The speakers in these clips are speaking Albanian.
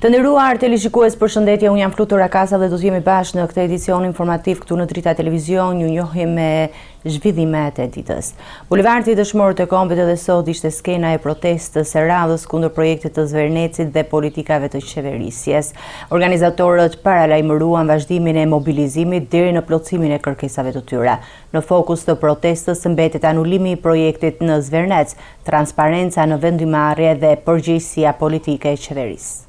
Të nderuar televizikues, përshëndetje, unë jam Flutur Akasa dhe do të jemi bashkë në këtë edicion informativ këtu në Drita Televizion. Ju njohim me zhvillimet e ditës. Bulevardi i Dëshmorët e Kombit edhe sot ishte skena e protestës së radhës kundër projektit të Zvernecit dhe politikave të qeverisjes. Organizatorët paralajmëruan vazhdimin e mobilizimit deri në plotësimin e kërkesave të tyre. Në fokus të protestës mbetet anulimi i projektit në Zvernec, transparenca në vendimarrje dhe përgjegjësia politike e qeverisë.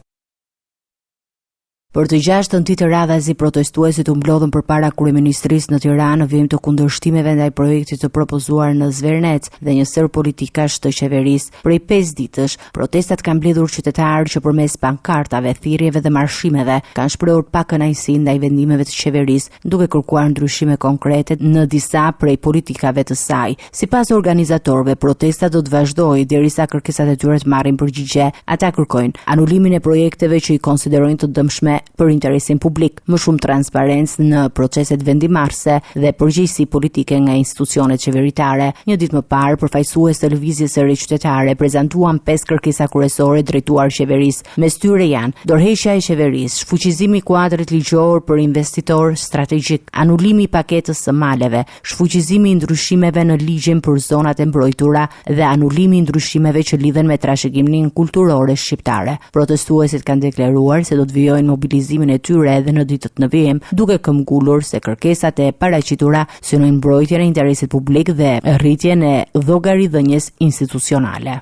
Për të gjashtën ditë radhazi protestuesit u mblodhën përpara kryeministrisë në Tiranë në vijim të kundërshtimeve ndaj projektit të propozuar në Zvernec dhe një sër politikash të qeverisë. Prej 5 ditësh, protestat kanë mbledhur qytetarë që përmes pankartave, thirrjeve dhe marshimeve kanë shprehur pakënaqësi ndaj vendimeve të qeverisë, duke kërkuar ndryshime konkrete në disa prej politikave të saj. Sipas organizatorëve, protesta do të vazhdojë derisa kërkesat e tyre të marrin përgjigje. Ata kërkojnë anulimin e projekteve që i konsiderojnë të dëmshme për interesin publik, më shumë transparencë në proceset vendimarrëse dhe përgjegjësi politike nga institucionet qeveritare. Një ditë më parë, përfaqësues të lëvizjes së re qytetare prezantuan 5 kërkesa kryesore drejtuar qeverisë. Mes tyre janë: dorëheqja e qeverisë, shfuqizimi i kuadrit ligjor për investitor strategjik, anulimi i paketës së maleve, shfuqizimi i ndryshimeve në ligjin për zonat e mbrojtura dhe anulimi i ndryshimeve që lidhen me trashëgiminë kulturore shqiptare. Protestuesit kanë deklaruar se do të vijojnë mobilizimin e tyre edhe në ditët në vijim, duke këmbgulur se kërkesat e paraqitura synojnë mbrojtjen e interesit publik dhe rritjen e llogaridhënies institucionale.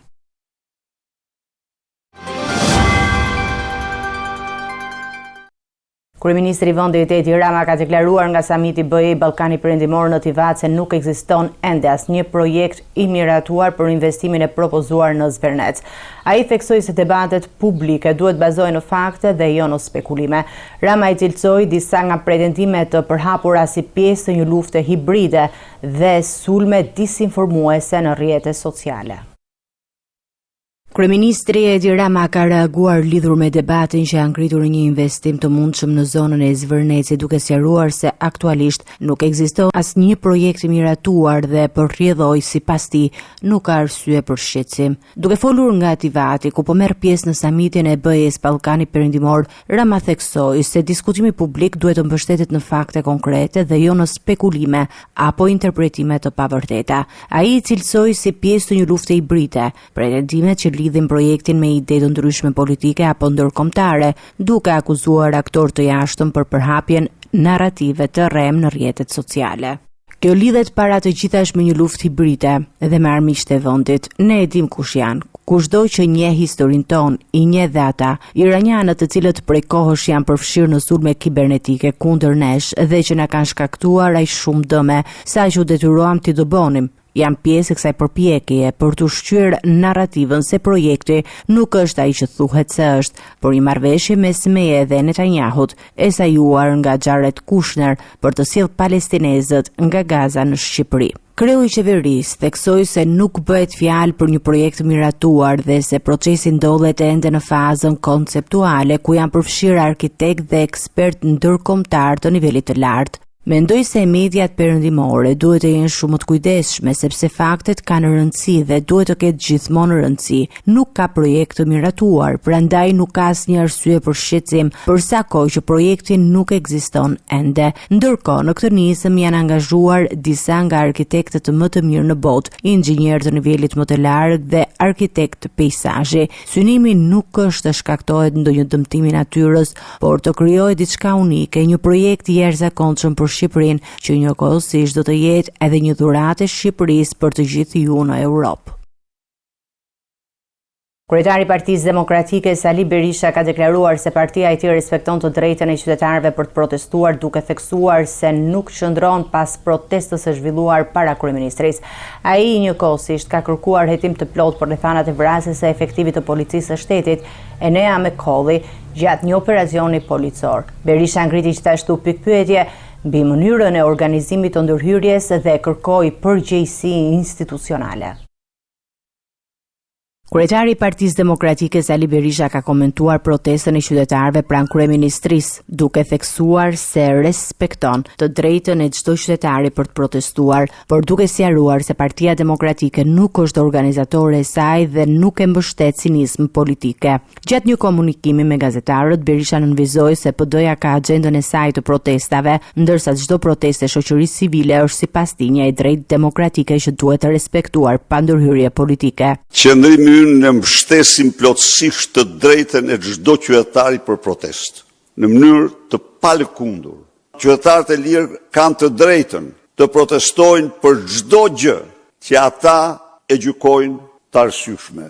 Kryeministri i vendit Edi Rama ka deklaruar nga samiti BE Ballkani Perëndimor në Tivat se nuk ekziston ende asnjë projekt i miratuar për investimin e propozuar në Zvernec. Ai theksoi se debatet publike duhet bazohen në fakte dhe jo në spekulime. Rama i cilësoi disa nga pretendimet të përhapura si pjesë të një lufte hibride dhe sulme disinformuese në rrjetet sociale. Kryeministri Edi Rama ka reaguar lidhur me debatin që janë ngritur një investim të mundshëm në zonën e Zvernecit, duke sqaruar se aktualisht nuk ekziston asnjë projekt i miratuar dhe përrjedhoi sipas tij nuk ka arsye për shqetësim. Duke folur nga Tivati, ku po merr pjesë në samitin e BE-s Ballkani Perëndimor, Rama theksoi se diskutimi publik duhet të mbështetet në fakte konkrete dhe jo në spekulime apo interpretime të pavërteta. Ai i cilësoi si pjesë të një lufte hibride pretendimet që lidhin projektin me ide të ndryshme politike apo ndërkombëtare, duke akuzuar aktor të jashtëm për përhapjen narrative të rrem në rrjetet sociale. Kjo lidhet para të gjithash me një luftë hibride dhe me armiqtë e vendit. Ne e dim kush janë. Kushdo që njeh historinë tonë, i njeh dhe ata, iranianët të cilët prej kohësh janë përfshirë në sulme kibernetike kundër nesh dhe që na kanë shkaktuar aq shumë dëme sa që u detyruam t'i dëbonim. Janë pjesë e kësaj përpjekjeje për të ushqyer narrativën se projekti nuk është ai që thuhet se është, por një marrëveshje mes meje dhe Netanyahut, e sajuar nga Jared Kushner për të sjellë palestinezët nga Gaza në Shqipëri. Kreu i qeverisë theksoi se nuk bëhet fjalë për një projekt miratuar dhe se procesi ndodhet ende në fazën konceptuale ku janë përfshirë arkitektë dhe ekspertë ndërkombëtar të nivelit të lartë. Mendoj se mediat perëndimore duhet të jenë shumë të kujdesshme sepse faktet kanë rëndësi dhe duhet të ketë gjithmonë rëndësi. Nuk ka projekt të miratuar, prandaj nuk ka asnjë arsye për shqetësim, për sa kohë që projekti nuk ekziston ende. Ndërkohë, në këtë nisëm janë angazhuar disa nga arkitektët më të mirë në botë, inxhinier të nivelit më të lartë dhe arkitekt peizazhi. Synimi nuk është të shkaktohet ndonjë dëmtimi natyrës, por të krijojë diçka unike, një projekt i jashtëzakonshëm për Shqipërinë, që njëkohësisht do të jetë edhe një dhuratë e Shqipërisë për të gjithë ju në Europë. Kryetari i Partisë Demokratike Sali Berisha ka deklaruar se partia e tij respekton të drejtën e qytetarëve për të protestuar, duke theksuar se nuk qëndron pas protestës së zhvilluar para kryeministrisë. Ai njëkohësisht ka kërkuar hetim të plotë për rrethanat e vrasjes së efektivit të policisë së shtetit Enea Mekolli gjatë një operacioni policor. Berisha ngriti gjithashtu pikpyetje mbi mënyrën e organizimit të ndërhyrjes dhe kërkoi përgjegjësi institucionale. Kryetari i Partisë Demokratike Sali Berisha ka komentuar protestën e qytetarëve pranë kryeministrisë, duke theksuar se respekton të drejtën e çdo qytetari për të protestuar, por duke sqaruar se Partia Demokratike nuk është organizatore e saj dhe nuk e mbështet cinizm politike. Gjatë një komunikimi me gazetarët, Berisha nënvizoi se PD-ja ka agjendën e saj të protestave, ndërsa çdo protestë e shoqërisë civile është sipas tij një drejtë demokratike që duhet të respektuar pa ndërhyrje politike. Qëndrimi ynë ne mbështesim plotësisht të drejtën e çdo qytetari për protestë, në mënyrë të palëkundur. Qytetarët e lirë kanë të drejtën të protestojnë për çdo gjë që ata e gjykojnë të arsyeshme.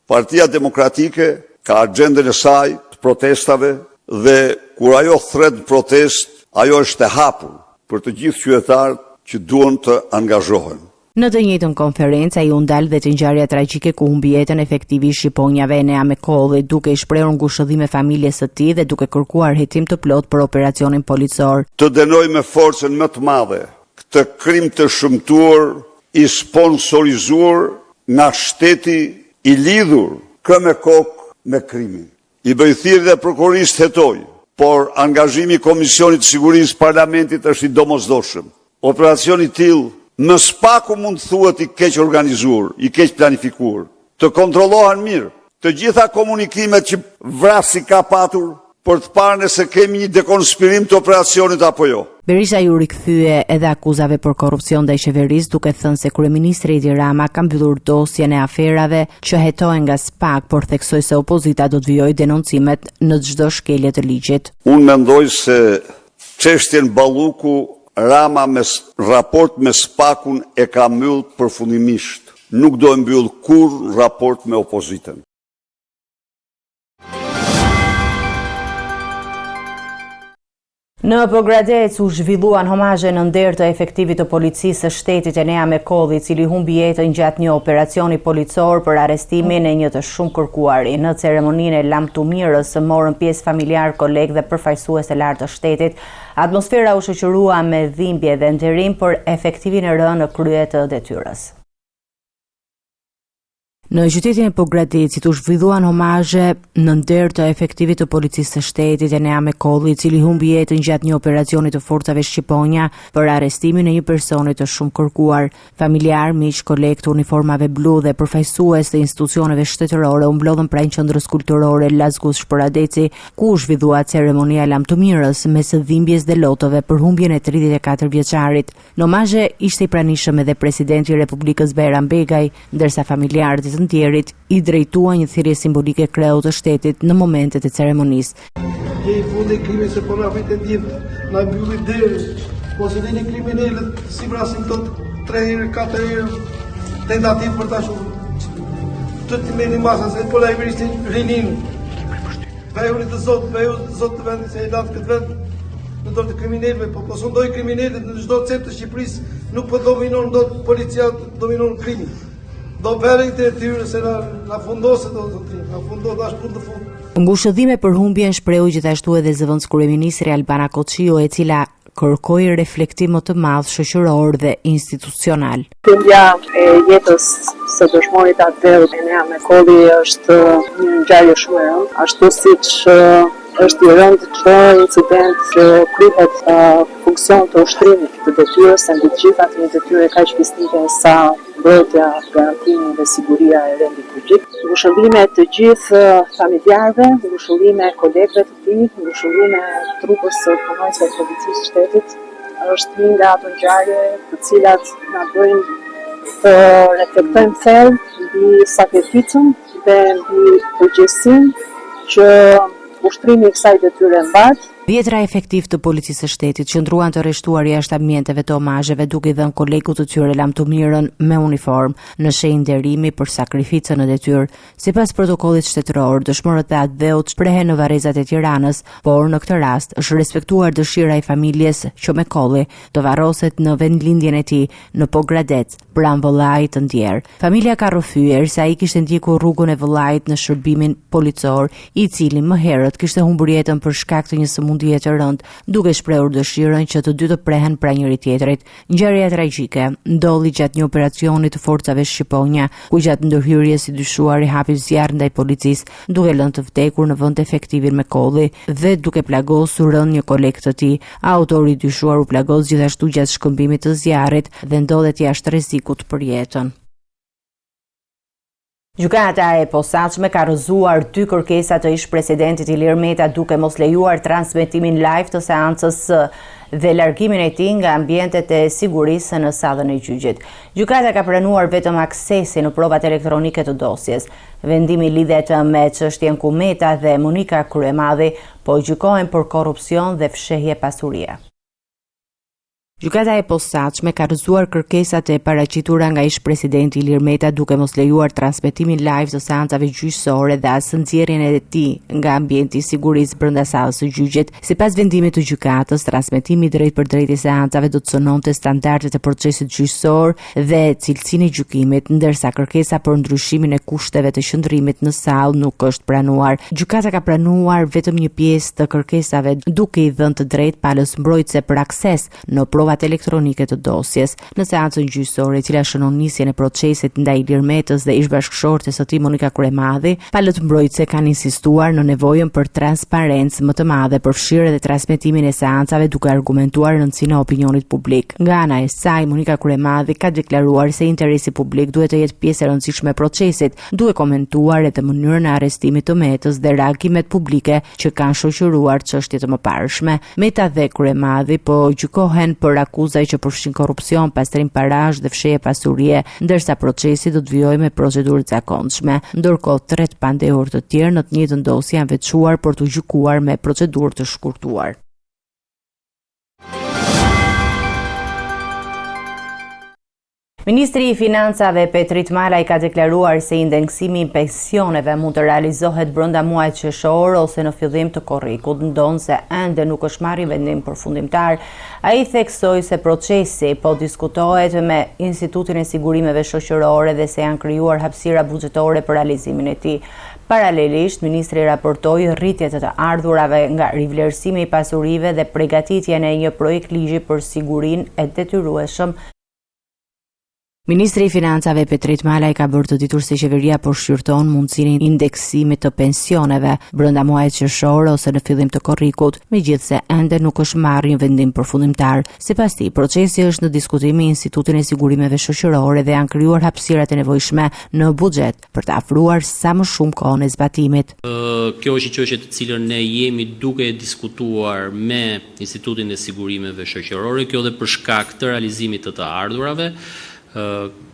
Partia Demokratike ka agjendën e saj të protestave dhe kur ajo thret protestë, ajo është e hapur për të gjithë qytetarët që duan të angazhohen. Në të njëjtën konferencë ai u ndal dhe te ngjarja tragjike ku humbi jetën efektivi i shqiponjave Enea Mekolli, duke i shprehur ngushëllim familjes së tij dhe duke kërkuar hetim të plot për operacionin policor. Të dënoj me forcën më të madhe këtë krim të shëmtuar i sponsorizuar nga shteti i lidhur kë me kokë me krimin. I bëj thirrje dhe prokurorisë hetoj, por angazhimi i Komisionit të Sigurisë Parlamentit është i domosdoshëm. Operacioni i tillë më spaku mund të thuhet i keq organizuar, i keq planifikuar, të kontrollohen mirë të gjitha komunikimet që vrasi ka patur për të parë nëse kemi një dekonspirim të operacionit apo jo. Berisha ju rikthye edhe akuzave për korrupsion ndaj qeverisë, duke thënë se kryeministri Edi Rama ka mbyllur dosjen e aferave që hetohen nga SPAK, por theksoi se opozita do të vijojë denoncimet në çdo shkelje të ligjit. Unë mendoj se çështjen Balluku Rama me raport me SPAK-un e ka mbyll përfundimisht. Nuk do e mbyll kurrë raport me opozitën. Në Pogradec u zhvilluan homazhe në nder të efektivit të policisë së shtetit Enea Mekolli, i cili humbi jetën gjatë një operacioni policor për arrestimin e një të shumë kërkuari. Në ceremoninë e lamtumirës morën pjesë familjar, kolegë dhe përfaqësues të lartë të shtetit. Atmosfera u shoqërua me dhimbje dhe nderim për efektivin e rënë në krye të detyrës. Në qytetin e Pogradecit u zhvilluan homazhe në nder të efektivit të policisë së shtetit Enea Mekolli, i cili humbi jetën gjatë një operacioni të forcave shqiponja për arrestimin e një personi të shumë kërkuar. Familjar, miq, kolegë të uniformave blu dhe përfaqësues të institucioneve shtetërore u mblodhën pranë qendrës kulturore Lazgus Shporadeci, ku u zhvillua ceremonia e lamtumirës mes dhimbjes dhe lotove për humbjen e 34 vjeçarit. Në homazhe ishte i pranishëm edhe presidenti i Republikës Bajram Begaj, ndërsa familjarët të tjerit i drejtua një thirrje simbolike kreut të shtetit në momentet e ceremonisë. I fundi krimi se po na vitet ditë, na mbylli derë, po se dini kriminalët si vrasin tot 3 herë, 4 herë tentativë për ta shumë. Të të meni masa se po la i vristin rinin. Vejuri të zot të vendit se i latë këtë vend në dorë të kriminalëve, po sondoj kriminalët në çdo cep të Shqipërisë, nuk po dominon dot policia, dominon krimin. Do bërit e tyre se na fundose do të thotë, na fundo dash punë të fund. Ngushëllime për humbjen shprehu gjithashtu edhe zëvendës kryeministri Albana Koçiu, e cila kërkoi reflektim më të madh shoqëror dhe institucional. Humbja e jetës së dëshmorit Adel Enea Mekolli është një ngjarje shumë e rëndë, ashtu siç është i rëndë çdo incident që kryhet funksion të ushtrimit të detyrës, se mbi të gjitha një detyrë kaq fisnike sa mbrojtja, garantimi dhe siguria e rendit publik. Ngushëllime të gjithë familjarëve, ngushëllime kolegëve të tij, ngushëllime trupës së punonjësve të policisë së shtetit, është një nga ato ngjarje të cilat na bëjnë të reflektojmë thellë mbi sakrificën dhe mbi përgjegjësinë që ushtrimi i kësaj detyre mbat. Dhjetra efektiv të policisë së shtetit qëndruan të rreshtuar jashtë ambienteve të omazheve, duke i dhënë kolegut të tyre lamtumirën me uniformë në shenjë nderimi për sakrificën në detyrë. Sipas protokollit shtetëror, dëshmorët e atë shprehen në varrezat e Tiranës, por në këtë rast është respektuar dëshira e familjes që Mekolli të varroset në vendlindjen e tij në Pogradec, pranë vëllait të ndjer. Familja ka rrëfyer se ai kishte ndjekur rrugën e vëllait në shërbimin policor, i cili më herët kishte humbur jetën për shkak të një mundi të rënd, duke shprehur dëshirën që të dy të prehen pranë njëri tjetrit. Ngjarja tragjike ndodhi gjatë një operacioni të forcave shqiponja, ku gjatë ndërhyrjes i dyshuari hapi zjarr ndaj policisë, duke lënë të vdekur në vend efektivin me kolli dhe duke plagosur rënë një koleg të tij. Autori i dyshuar u plagos gjithashtu gjatë shkëmbimit të zjarrit dhe ndodhet jashtë rrezikut për jetën. Gjykata e posaçme ka rrëzuar 2 kërkesa të ish-presidentit Ilir Meta duke mos lejuar transmetimin live të seancës dhe largimin e tij nga ambientet e sigurisë në sallën e gjyqit. Gjykata ka pranuar vetëm aksesi në provat elektronike të dosjes. Vendimi lidhet me çështjen ku Meta dhe Monika Kryemadhi po gjykohen për korrupsion dhe fshehje pasurie. Gjykata e posaçme ka rrëzuar kërkesat e paraqitura nga ish-presidenti Ilir Meta duke mos lejuar transmetimin live të seancave gjyqësore dhe as nxjerrjen e tij nga ambienti i sigurisë brenda sallës së gjyqit. Sipas vendimit të gjykatës, transmetimi drejt për drejt i seancave do të cënonte standardet e procesit gjyqësor dhe cilësinë e gjykimit, ndërsa kërkesa për ndryshimin e kushteve të qëndrimit në sallë nuk është pranuar. Gjykata ka pranuar vetëm një pjesë të kërkesave duke i dhënë të drejtë palës mbrojtëse për akses në provat elektronike të dosjes. Në seancën gjyqësore, e cila shënon nisjen e procesit ndaj Ilir Metës dhe ish-bashkëshortes së tij Monika Kryemadhi, palët mbrojtëse kanë insistuar në nevojën për transparencë më të madhe, përfshirë edhe transmetimin e seancave duke argumentuar rëndësinë e opinionit publik. Nga ana e saj, Monika Kryemadhi ka deklaruar se interesi publik duhet të jetë pjesë e rëndësishme e procesit, duke komentuar edhe mënyrën e arrestimit të Metës dhe reagimet publike që kanë shoqëruar çështje të mëparshme. Meta dhe Kryemadhi po gjykohen për akuzaj që përfshin korrupsion, pastrim parash dhe fshehje pasurie, ndërsa procesi do të vijojë me procedurë të zakonshme. Ndërkohë, 3 pandehor të tjerë në të njëjtën dosje janë veçuar për të gjykuar me procedurë të shkurtuar. Ministri i Financave Petrit Malaj ka deklaruar se indeksimi i pensioneve mund të realizohet brenda muajit qershor ose në fillim të korrikut, ndonse ende nuk është marrë vendim përfundimtar. Ai theksoi se procesi po diskutohet me Institutin e Sigurimeve Shoqërore dhe se janë krijuar hapësira buxhetore për realizimin e tij. Paralelisht, ministri raportoi rritje të ardhurave nga rivlerësimi i pasurive dhe përgatitjen e një projekt ligji për sigurinë e detyrueshëm. Ministri i Financave Petrit Malaj ka bërë të ditur se qeveria po shqyrton mundësinë e indeksimit të pensioneve brenda muajit qershor ose në fillim të korrikut, megjithse ende nuk është marrë një vendim përfundimtar. Sipas tij, procesi është në diskutim me Institutin e Sigurimeve Shoqërore dhe janë krijuar hapësirat e nevojshme në buxhet për të afruar sa më shumë kohën e zbatimit. Kjo është një çështje të cilën ne jemi duke diskutuar me Institutin e Sigurimeve Shoqërore, kjo dhe për shkak të realizimit të ardhurave.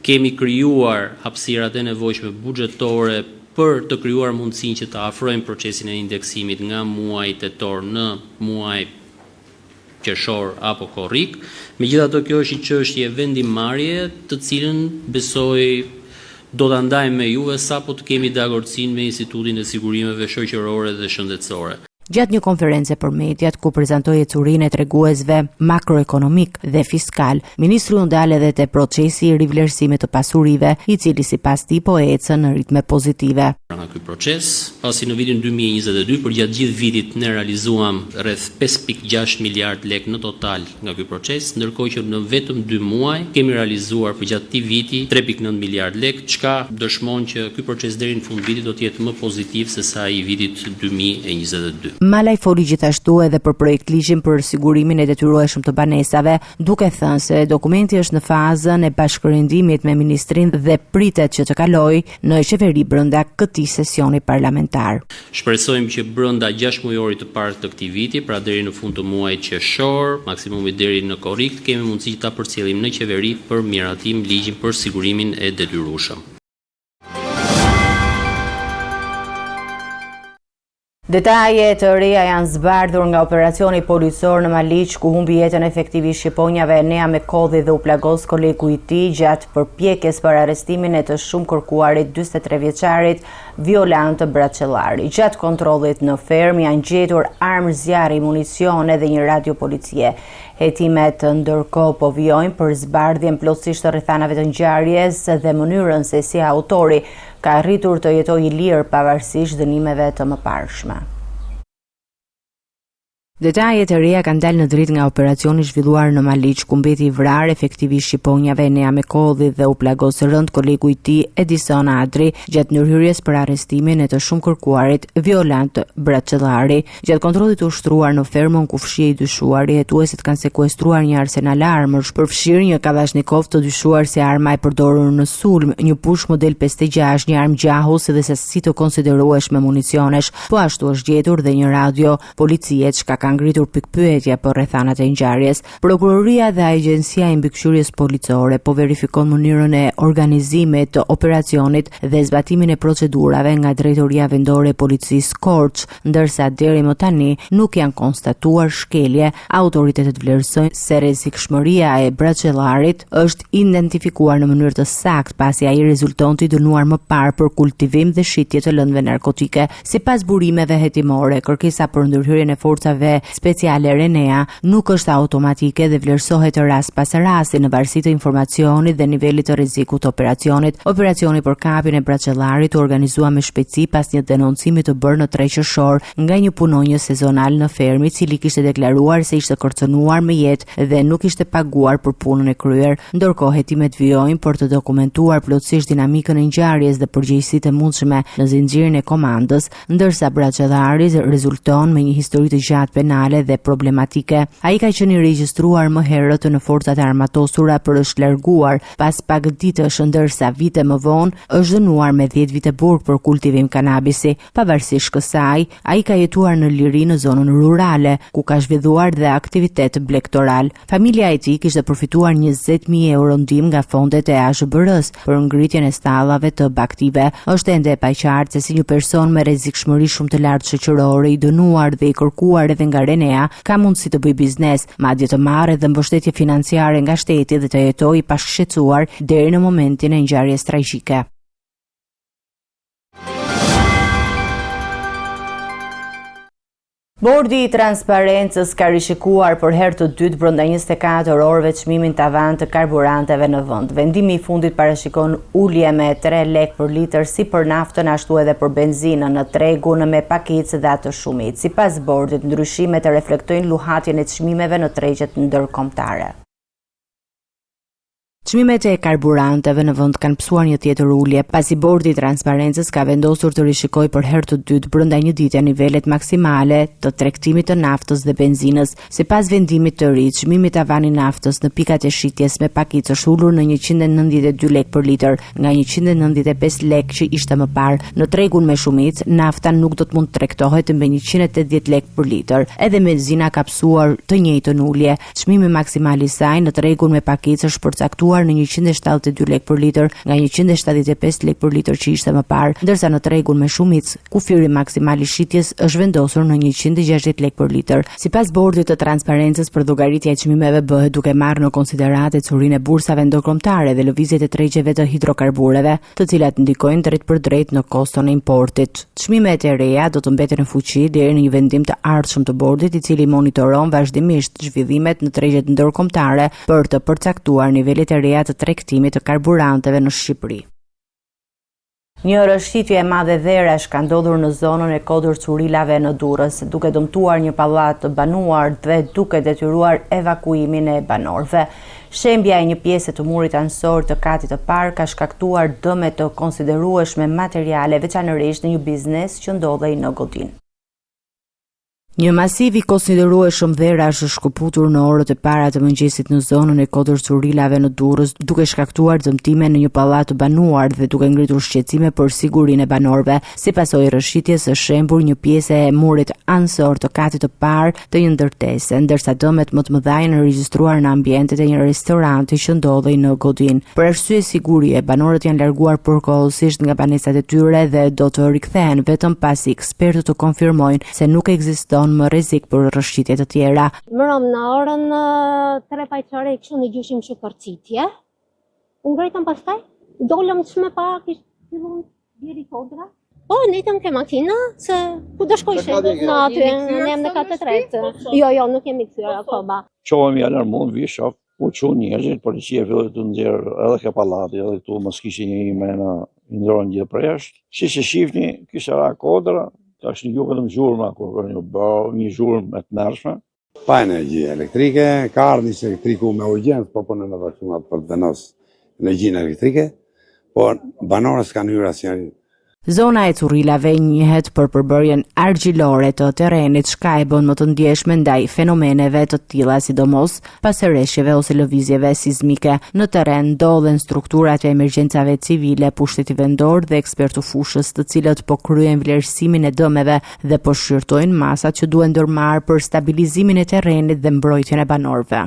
Kemi krijuar hapësirat e nevojshme buxhetore për të krijuar mundësinë që të afrojmë procesin e indeksimit nga muaji tetor në muaj qershor apo korrik. Megjithatë, kjo është një çështje vendimmarrje, të cilën besoj do ta ndajmë me juve sapo të kemi dakordsinë me Institutin e Sigurimeve Shoqërore dhe Shëndetësore. Gjatë një konferencë për mediat ku prezantoi ecurinë e treguesve makroekonomik dhe fiskal, ministri u ndal edhe te procesi i rivlerësimit të pasurive, i cili sipas tij po ecën në ritme pozitive. Nga ky proces, pasi në vitin 2022 për gjatë gjithë vitit ne realizuam rreth 5.6 miliard lek në total nga ky proces, ndërkohë që në vetëm 2 muaj kemi realizuar për gjatë këtij viti 3.9 miliard lek, çka dëshmon që ky proces deri në fund vitit do të jetë më pozitiv se sa i vitit 2022. Malaj foli gjithashtu edhe për projekt ligjin për sigurimin e detyrueshëm të banesave, duke thënë se dokumenti është në fazën e bashkërendimit me ministrinë dhe pritet që të kalojë në qeveri brenda këtij sesioni parlamentar. Shpresojmë që brenda 6 muajorit të parë të këtij viti, pra deri në fund të muajit qershor, maksimumi deri në korrik, kemi mundësi ta përcjellim në qeveri për miratim ligjin për sigurimin e detyrueshëm. Detaje të reja janë zbardhur nga operacioni policor në Maliq, ku humbi jetën efektivi shqiponjave Enea Mekodhi dhe u plagos kolegu i tij gjatë përpjekjes për arrestimin e të shumë kërkuarit 43 vjeçarit Violant Braçellari. Gjatë kontrollit në fermë janë gjetur armë zjarri, municione dhe një radio policie. Hetimet ndërkohë po vijojnë për zbardhjen plotësisht të rrethanave të ngjarjes dhe mënyrën se si autori ka arritur të jetojë i lirë pavarësisht dënimeve të mëparshme. Detajet e reja kanë dalë në dritë nga operacioni zhvilluar në Maliq, ku mbeti i vrarë efektivisht shqiponjave Enea Mekolli dhe u plagos rënd kolegu i tij Edison Adri gjatë ndërhyrjes për arrestimin e të shumë kërkuarit Violant Braçellari. Gjatë kontrollit të ushtruar në fermën ku fshihej i dyshuari, hetuesit kanë sekuestruar një arsenal armësh, përfshirë një Kalashnikov të dyshuar si arma e përdorur në sulm, një push model 56, një armë gjahuesi dhe sasi të konsiderueshme municionesh. Po ashtu është gjetur dhe një radio policie çka ka ngritur pikpyetje për rrethanat e ngjarjes. Prokuroria dhe Agjencia e Mbikëqyrjes Policore po verifikon mënyrën e organizimit të operacionit dhe zbatimin e procedurave nga Drejtoria Vendore e Policisë Korç, ndërsa deri më tani nuk janë konstatuar shkelje. Autoritetet vlerësojnë se rrezikshmëria e Braçellarit është identifikuar në mënyrë të saktë pasi ai rezulton të dënuar më parë për kultivim dhe shitje të lëndëve narkotike. Sipas burimeve hetimore, kërkesa për ndërhyrjen e forcave speciale Renea nuk është automatike dhe vlerësohet rast pas rasti në varësi të informacionit dhe nivelit të rrezikut të operacionit. Operacioni për kapjen e Braçellarit u organizua me shpejtësi pas një denoncimi të bërë në 3 qershor nga një punonjës sezonal në fermë, i cili kishte deklaruar se ishte kërcënuar me jetë dhe nuk ishte paguar për punën e kryer. Ndërkohë hetimet vijojnë për të dokumentuar plotësisht dinamikën e ngjarjes dhe përgjegjësitë e mundshme në zinxhirin e komandës, ndërsa Braçellari rezulton me një histori të gjatë penale dhe problematike. Ai ka qenë i regjistruar më herët në forcat e armatosura për është larguar pas pak ditësh, ndërsa vite më vonë është dënuar me 10 vite burg për kultivim kanabisi. Pavarësisht kësaj, ai ka jetuar në liri në zonën rurale, ku ka zhvilluar dhe aktivitet blegtoral. Familja e tij kishte përfituar 20.000 euro ndihmë nga fondet e AZBR-s për ngritjen e stallave të baktive. Është ende e paqartë se si një person me rrezikshmëri shumë të lartë shoqërore, i dënuar dhe i kërkuar edhe nga Renea, ka mundësi të bëj biznes, madje të marrë edhe mbështetje financiare nga shteti dhe të jetojë i pashqetësuar deri në momentin e ngjarjes tragjike. Bordi i Transparencës ka rishikuar për herë të dytë brenda 24 orëve çmimin tavan të karburanteve në vend. Vendimi i fundit parashikon ulje me 3 lekë për litër si për naftën ashtu edhe për benzinën në tregun me pakicë dhe atë shumit. Sipas bordit, ndryshimet e reflektojnë luhatjen e çmimeve në tregjet ndërkombëtare. Çmimet e karburanteve në vend kanë psuar një tjetër ulje, pasi Bordi i Transparencës ka vendosur të rishikojë për herë të dytë brenda një dite nivelet maksimale të tregtimit të naftës dhe benzinës. Sipas vendimit të ri, çmimi tavani naftës në pikat e shitjes me pakicë është ulur në 192 lekë për litër, nga 195 lekë që ishte më parë. Në tregun me shumicë, nafta nuk do të mund të tregtohet mbi 180 lekë për litër. Edhe benzina ka psuar të njëjtën ulje. Çmimi maksimal i saj në tregun me pakicë është përcaktuar në 172 lekë për litër nga 175 lekë për litër që ishte më parë, ndërsa në tregun me shumicë, kufiri maksimal i shitjes është vendosur në 160 lekë për litër. Sipas Bordit të Transparencës, llogaritja e çmimeve bëhet duke marrë në konsideratë curinë e bursave ndërkombëtare dhe lëvizjet e tregjeve të hidrokarbureve, të cilat ndikojnë drejt për drejt në koston e importit. Çmimet e reja do të mbeten në fuqi deri në një vendim të ardhshëm të Bordit, i cili monitoron vazhdimisht zhvillimet në tregjet ndërkombëtare për të përcaktuar nivelet e reja të tregtimit të karburanteve në Shqipëri. Një rëshqitje e madhe dherash ka ndodhur në zonën e Kodër Curilave në Durrës, duke dëmtuar një pallat të banuar dhe duke detyruar evakuimin e banorëve. Shembja e një pjese të murit ansor të katit të parë ka shkaktuar dëme të konsiderueshme materiale, veçanërisht në një biznes që ndodhej në Godin. Një masiv i konsiderueshëm dherash është shkëputur në orët e para të mëngjesit në zonën e Kodër Curilave në Durrës, duke shkaktuar dëmtime në një pallat të banuar dhe duke ngritur shqetësime për sigurinë e banorëve. Si pasojë rrëshqitjes është shembur një pjesë e murit ansor të katit të parë të një ndërtese, ndërsa dëmet më të mëdha janë regjistruar në ambientet e një restoranti që ndodhej në Godin. Për arsye sigurie, banorët janë larguar përkohësisht nga banesat e tyre dhe do të rikthehen vetëm pasi ekspertët të konfirmojnë se nuk ekziston më rrezik për rrëshqitje të tjera. Mërëm në orën 3 pajtore kështu në gjyshim që përcitje. Unë ngritëm pastaj, dolëm që me pak, ishtë fillon djeri Kodra. Po, nitëm ke makina, se ku do shkoj shetë në aty, në jem në katë tretë. Jo, nuk jemi këtyra koba. Qohëm i alarmon, vi shof, u që njerëzit, policia fillet të nxjerë edhe ke pallati, edhe këtu mos kishte një ime në ndronë gjithë për jashtë. Si që shifni, kishte ra Kodra, është një vetëm zhurma, kur një zhurmë e të mërshme. Pa energji elektrike, ka ardhur një elektriku me urgjencë, po punën në vaksinat për të venos energjinë elektrike, por banorët s'kan hyrë asnjëri. Zona e Currilave njihet për përbërjen argjilore të terrenit, shka e bën më të ndjeshme ndaj fenomeneve të tilla, sidomos pas rreshjeve ose lëvizjeve sismike. Në terren ndodhen strukturat e emergjencave civile, pushteti vendor dhe ekspertu fushës, të cilët po kryejnë vlerësimin e dëmeve dhe po shqyrtojnë masat që duhen ndërmarrë për stabilizimin e terrenit dhe mbrojtjen e banorëve.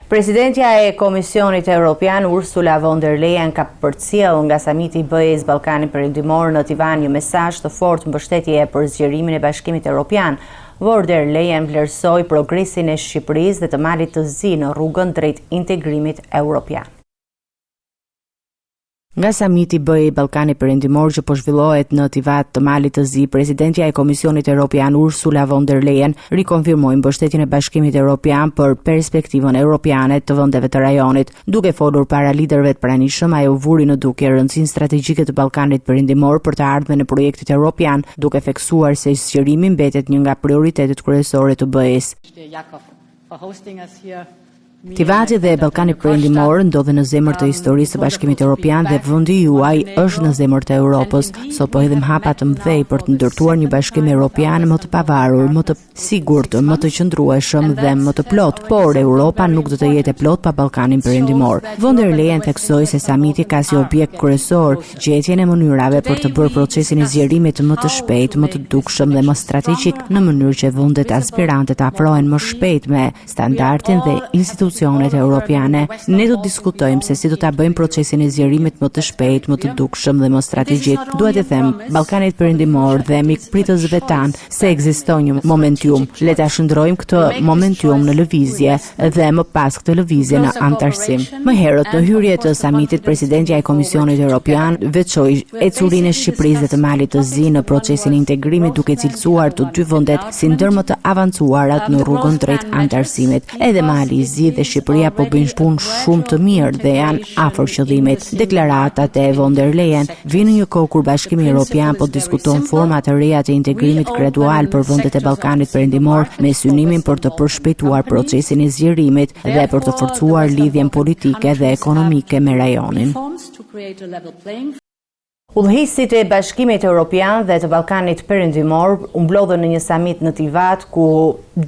Presidentja e Komisionit Evropian Ursula von der Leyen ka përcjell nga samiti i BE-s Ballkani Perëndimor në Tivan një mesazh të fortë mbështetjeje për zgjerimin e Bashkimit Evropian. Von der Leyen vlerësoi progresin e Shqipërisë dhe të Malit të Zi në rrugën drejt integrimit evropian. Nga samiti BE Ballkani Perëndimor që po zhvillohet në Tivat të Malit të Zi, presidentja e Komisionit Evropian Ursula von der Leyen rikonfirmoi mbështetjen e Bashkimit Evropian për perspektivën europiane të vendeve të rajonit. Duke folur para liderëve të pranishëm, ajo vuri në dukje rëndësinë strategjike të Ballkanit Perëndimor për të ardhmen e projektit evropian, duke theksuar se zgjerimi mbetet një nga prioritetet kryesore të BE-s. Tivati dhe Ballkani Perëndimor ndodhen në zemër të historisë së Bashkimit Evropian dhe vendi juaj është në zemër të Europës. Sot po hedhim hapa të mëdhej për të ndërtuar një bashkim evropian më të pavarur, më të sigurt, më të qëndrueshëm dhe më të plot. Por Europa nuk do të jetë e plot pa Ballkanin Perëndimor. Von der Leyen theksoi se samiti ka si objekt kryesor gjetjen e mënyrave për të bërë procesin e zgjerimit më të shpejt, më të dukshëm dhe më strategjik, në mënyrë që vendet aspirante të afrohen më shpejt me standardin dhe institucionet europiane. Ne do të diskutojmë se si do ta bëjmë procesin e zgjerimit më të shpejt, më të dukshëm dhe më strategjik. Dua të them Ballkanit Perëndimor dhe mikpritësve tan se ekziston një momentum. Le ta shndrojmë këtë momentum në lëvizje dhe më pas këtë lëvizje në antarësim. Më herët në hyrje të samitit, presidentja e Komisionit Evropian veçoi ecurinë e Shqipërisë dhe të Malit të Zi në procesin e integrimit, duke cilësuar të dy vendet si ndër më të avancuarat në rrugën drejt antarësimit. Edhe Mali i Zi dhe Shqipëria po bëjnë punë shumë të mirë dhe janë afër qëllimit. Deklaratat e von der Leyen vijnë në një kohë kur Bashkimi Evropian po diskuton forma të reja të integrimit gradual për vendet e Ballkanit Perëndimor, me synimin për të përshpejtuar procesin e zgjerimit dhe për të forcuar lidhjen politike dhe ekonomike me rajonin. Udhëheqësit e Bashkimit Evropian dhe të Ballkanit Perëndimor u mblodhën në një samit në Tivat ku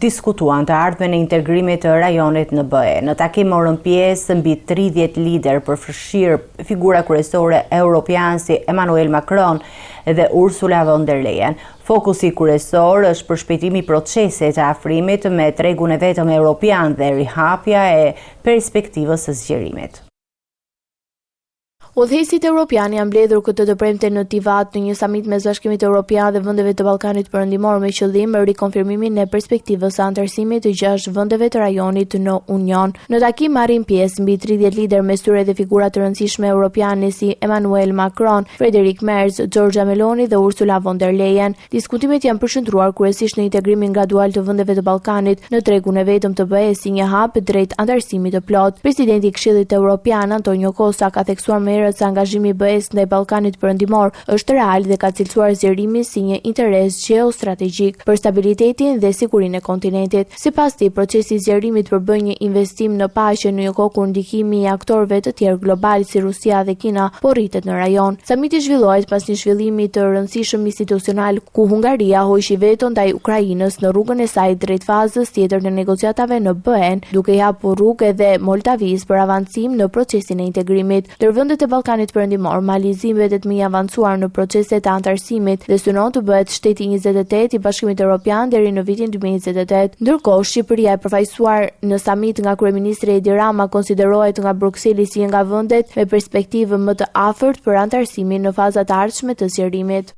diskutuan të ardhmen e integrimit të rajonit në BE. Në takim morën pjesë mbi 30 lider, përfshirë figura kryesore europian si Emmanuel Macron dhe Ursula von der Leyen. Fokusi kryesor është përshpejtimi i procesit të afrimit me tregun e vetëm europian dhe rihapja e perspektivës së zgjerimit. Udhëheqësit evropian janë mbledhur këtë të premte në Tivat në një samit mes Bashkimit Evropian dhe vendeve të Ballkanit Perëndimor me qëllim rikonfirmimin e perspektivës së antarësimit të 6 vendeve të rajonit në Union. Në takim marrin pjesë mbi 30 lider, mes tyre dhe figura të rëndësishme europiane si Emmanuel Macron, Friedrich Merz, Giorgia Meloni dhe Ursula von der Leyen. Diskutimet janë përshëndruar kryesisht në integrimin gradual të vendeve të Ballkanit në tregun e vetëm të BE-s si një hap drejt antarësimit të plot. Presidenti i Këshillit Evropian Antonio Costa ka theksuar më herët se angazhimi i BE-s ndaj Ballkanit Perëndimor është real dhe ka cilësuar zgjerimin si një interes gjeostrategjik për stabilitetin dhe sigurinë e kontinentit. Sipas tij, procesi i zgjerimit përbën një investim në paqe në një kohë kur ndikimi i aktorëve të tjerë global si Rusia dhe Kina po rritet në rajon. Samiti zhvillohet pas një zhvillimi të rëndësishëm institucional ku Hungaria hoqi veto ndaj Ukrainës në rrugën e saj drejt fazës tjetër të negociatave në BE, duke i hapur rrugë edhe Moldavisë për avancim në procesin e integrimit. Ndër vendet e Ballkanit Perëndimor, Mali i Zi mbetet më i avancuar në proceset e antarësimit dhe synon të bëhet shteti 28 i Bashkimit Evropian deri në vitin 2028. Ndërkohë, Shqipëria e përfaqësuar në samit nga kryeministri Edi Rama konsiderohet nga Brukseli si nga vendet me perspektivë më të afërt për antarësimin në fazat e ardhshme të zgjerimit.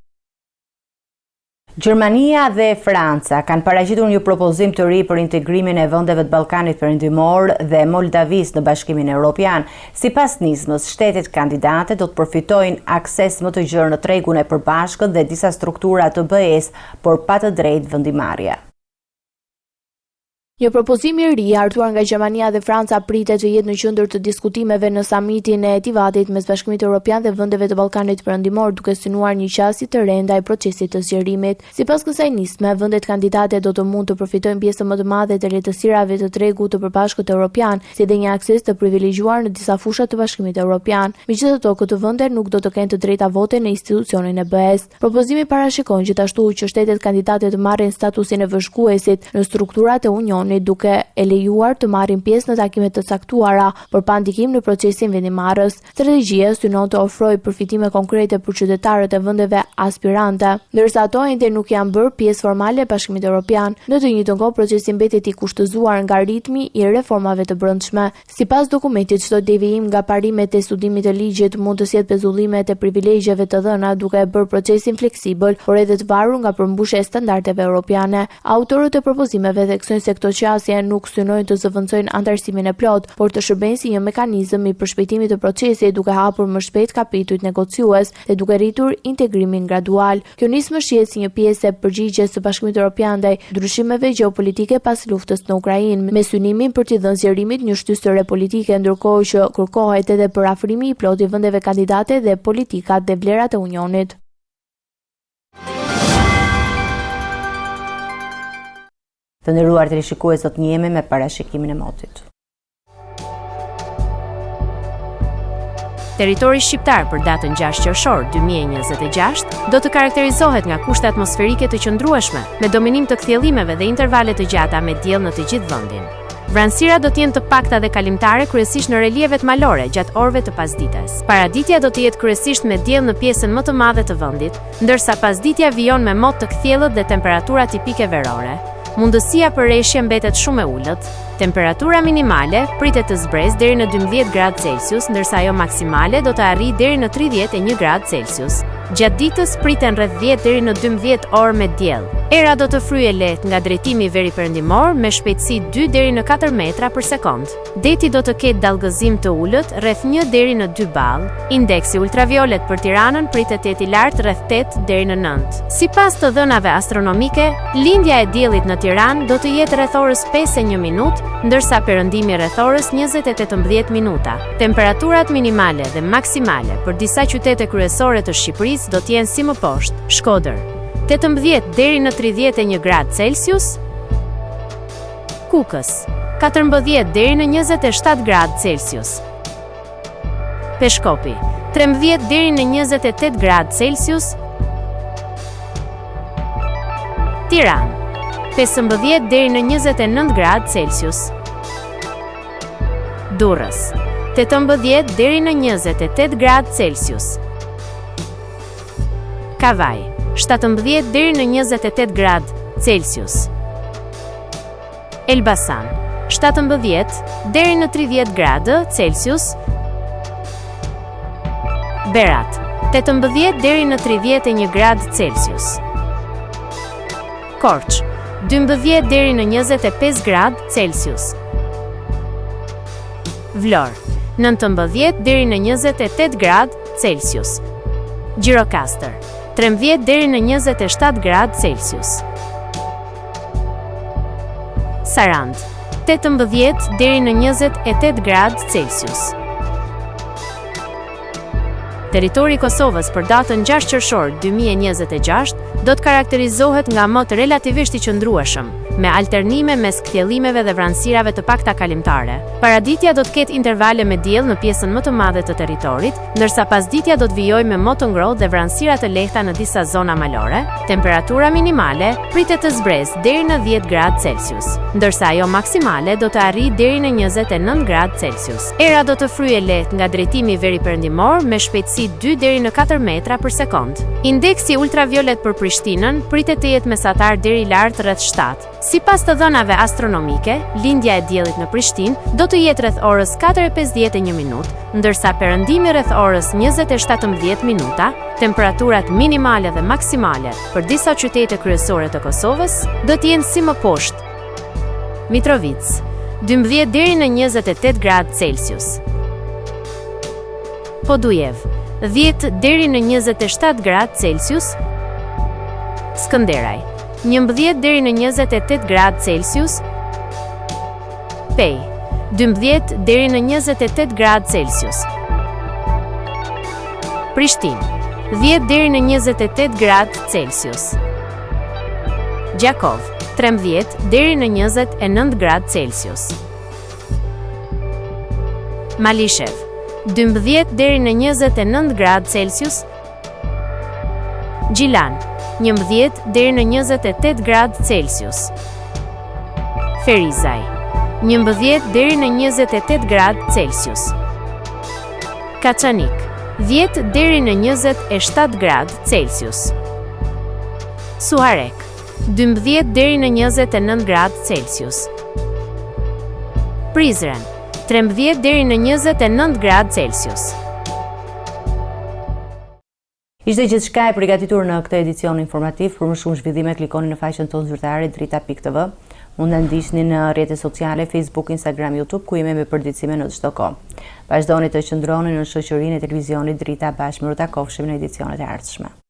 Gjermania dhe Franca kanë paraqitur një propozim të ri për integrimin e vendeve të Ballkanit Perëndimor dhe Moldavisë në Bashkimin Evropian. Sipas nismës, shtetet kandidate do të përfitojnë akses më të gjerë në tregun e përbashkët dhe disa struktura të BE-s, por pa të drejtë vendimarrje. Një propozim i ri ardhuar nga Gjermania dhe Franca pritet të jetë në qendër të diskutimeve në samitin e Tivatit mes Bashkimit Evropian dhe vendeve të Ballkanit Perëndimor, duke synuar një qasje të re ndaj procesit të zgjerimit. Sipas kësaj nisme, vendet kandidate do të mund të përfitojnë pjesë më të madhe të lehtësirave të tregut të Përbashkët Evropian, si dhe një akses të privilegjuar në disa fusha të Bashkimit Evropian. Megjithatë, këto vende nuk do të kenë të drejta vote në institucionin e BE-s. Propozimi parashikon gjithashtu që shtetet kandidate të marrin statusin e vëzhguesit në strukturat e Unionit, duke e lejuar të marrin pjesë në takime të caktuara për pa ndikim në procesin vendimarrës. Strategjia synon të ofrojë përfitime konkrete për qytetarët e vendeve aspirante, ndërsa ato ende nuk janë bërë pjesë formale e Bashkimit Evropian. Në të njëjtën kohë, procesi mbetet i kushtëzuar nga ritmi i reformave të brendshme. Sipas dokumentit, çdo devijim nga parimet e studimit të ligjit mund të sjellë pezullimet e privilegjeve të dhëna, duke e bërë procesin fleksibël, por edhe të varur nga përmbushja e standardeve europiane. Autorët e propozimeve theksojnë se këto qasje nuk synojnë të zëvendësojnë antarësimin e plot, por të shërbejnë si një mekanizëm i përshpejtimit të procesit, duke hapur më shpejt kapitujt negociues dhe duke rritur integrimin gradual. Kjo nismë shihet si një pjesë e përgjigjes së Bashkimit Evropian ndaj ndryshimeve gjeopolitike pas luftës në Ukrainë, me synimin për t'i dhënë zgjerimit një shtysë të re politike, ndërkohë që kërkohet edhe për afrimi i plotë i vendeve kandidate dhe politikat dhe vlerat e Unionit. Të nderuar teleshikues, sot jemi me parashikimin e motit. Territori shqiptar për datën 6 qershor 2026 do të karakterizohet nga kushte atmosferike të qëndrueshme, me dominim të kthjellimeve dhe intervale të gjata me diell në të gjithë vendin. Vranësira do të jenë të pakta dhe kalimtare, kryesisht në relievet malore gjatë orëve të pasdites. Paraditja do të jetë kryesisht me diell në pjesën më të madhe të vendit, ndërsa pasditja vijon me mot të kthjellët dhe temperatura tipike verore. Mundësia për reshje mbetet shumë e ulët. Temperatura minimale pritet të zbresë deri në 12 gradë Celsius, ndërsa ajo maksimale do të arrijë deri në 31 gradë Celsius. Gjatë ditës priten rreth 10 deri në 12 orë me diell. Era do të fryejë lehtë nga drejtimi veri-perëndimor me shpejtësi 2 deri në 4 metra për sekond. Deti do të ketë dallgëzim të ulët rreth 1 deri në 2 ball. Indeksi ultraviolet për Tiranën pritet të jetë i lartë rreth 8 deri në 9. Sipas të dhënave astronomike, lindja e diellit në Tiranë do të jetë rreth orës 5:01 minutë, ndërsa perëndimi rreth orës 20:18 minuta. Temperaturat minimale dhe maksimale për disa qytete kryesore të Shqipërisë do të jenë si më poshtë: Shkodër 18 deri në 31 gradë Celsius, Kukës 14 deri në 27 gradë Celsius, Peshkopi 13 deri në 28 gradë Celsius, Tiranë 15 deri në 29 gradë Celsius, Durrës 18 deri në 28 gradë Celsius, Kavaj 17 deri në 28 gradë Celsius, Elbasan 17 deri në 30 gradë Celsius, Berat 18 deri në 31 gradë Celsius, Korç 12 deri në 25 gradë Celsius, Vlorë 19 deri në 28 gradë Celsius, Gjirokastër 13 deri në 27 gradë Celsius, Sarand 18 deri në 28 gradë Celsius. Territori i Kosovës për datën 6 qershor 2026 do të karakterizohet nga mot relativisht i qëndrueshëm, me alternime mes kthjellimeve dhe vranësirave të pakta kalimtare. Paraditja do të ketë intervale me diell në pjesën më të madhe të territorit, ndërsa pasditja do të vijojë me mot të ngrohtë dhe vranësira të lehta në disa zona malore. Temperatura minimale pritet të zbresë deri në 10 gradë Celsius, ndërsa ajo maksimale do të arrijë deri në 29 gradë Celsius. Era do të fryejë lehtë nga drejtimi veri-perëndimor me shpejtësi 2 deri në 4 metra për sekond. Indeksi ultraviolet për Prishtinën pritet të jetë mesatar deri lart rreth 7. Sipas të dhënave astronomike, lindja e diellit në Prishtinë do të jetë rreth orës 4:51 minutë, ndërsa perëndimi rreth orës 20:17 minuta. Temperaturat minimale dhe maksimale për disa qytete kryesore të Kosovës do të jenë si më poshtë: Mitrovica 12 deri në 28 gradë Celsius, Podujev 10 deri në 27 gradë Celsius, Skënderaj 11 deri në 28 gradë Celsius, Pej, 12 deri në 28 gradë Celsius. Prishtinë, 10 deri në 28 gradë Celsius. Gjakov, 13 deri në 29 gradë Celsius. Malishev, 12 deri në 29 gradë Celsius. Gjilan, 11 deri në 28 gradë Celsius. Ferizaj, 11 deri në 28 gradë Celsius. Kaçanik, 10 deri në 27 gradë Celsius. Suarek, 12 deri në 29 gradë Celsius. Prizren, 13 deri në 29 gradë Celsius. Ishte gjithçka e përgatitur në këtë edicion informativ. Për më shumë zhvillime klikoni në faqen tonë zyrtare drita.tv. Mund të ndiqni në rrjetet sociale Facebook, Instagram, YouTube ku jemi me përditësime në çdo kohë. Vazhdoni të qëndroni në shoqërinë e televizionit Drita bashkë me Ruta Kofshim në edicionet e ardhshme.